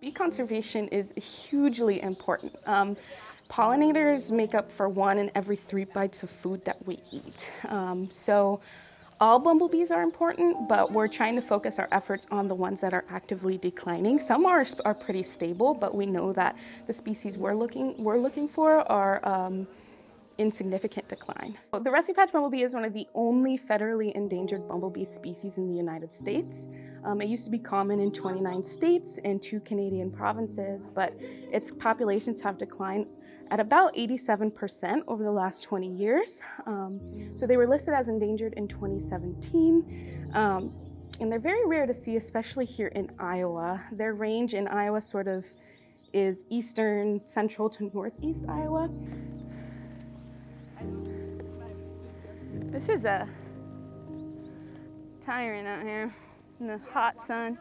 Bee conservation is hugely important. Pollinators make up for 1 in every 3 bites of food that we eat. So all bumblebees are important, but we're trying to focus our efforts on the ones that are actively declining. Some are pretty stable, but we know that the species we're looking for are in significant decline. The rusty patch bumblebee is one of the only federally endangered bumblebee species in the United States. It used to be common in 29 states and 2 Canadian provinces, but its populations have declined at about 87% over the last 20 years. So they were listed as endangered in 2017. And they're very rare to see, especially here in Iowa. Their range in Iowa sort of is eastern, central to northeast Iowa. This is a tyrant out here in the hot sun.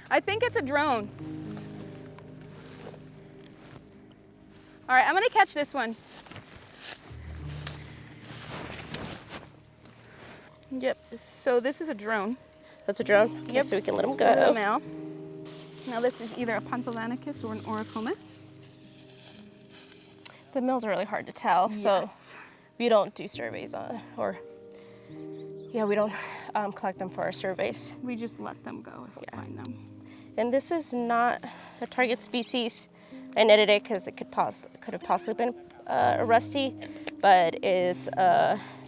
I think it's a drone. All right, I'm gonna catch this one. Yep, so this is a drone. That's a drone? Okay, Yep. so we can let them This is a go. male. Now this is either a Pennsylvanicus or an Oricomis. The males are really hard to tell, so Yes. we don't do surveys on, we don't collect them for our surveys. We just let them go if we find them. And this is not a target species. I netted it because it could have possibly been a rusty, but it's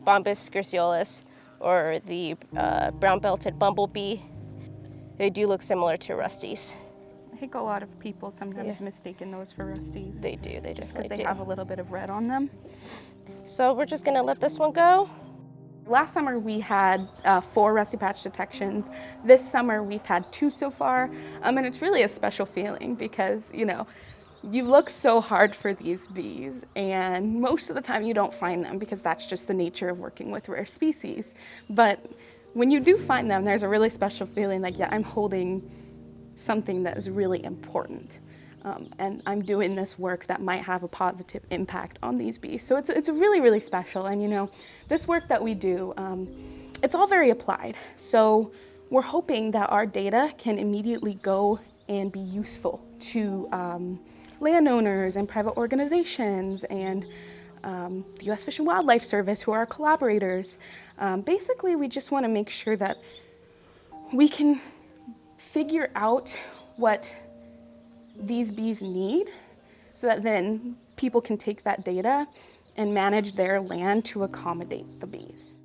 Bombus griseolus, or the brown-belted bumblebee. They do look similar to rusties. I think a lot of people sometimes mistaken those for rusties. They do, they Just definitely because they do. have a little bit of red on them. So we're just gonna let this one go. Last summer we had 4 rusty patch detections. This summer we've had 2 so far. And it's really a special feeling because, you know, you look so hard for these bees and most of the time you don't find them because that's just the nature of working with rare species. But when you do find them, there's a really special feeling like, yeah, I'm holding something that is really important. And I'm doing this work that might have a positive impact on these bees. So it's really, really special. And you know, this work that we do, it's all very applied. So we're hoping that our data can immediately go and be useful to landowners and private organizations and the U.S. Fish and Wildlife Service, who are our collaborators. Basically, we just want to make sure that we can figure out what these bees need so that then people can take that data and manage their land to accommodate the bees.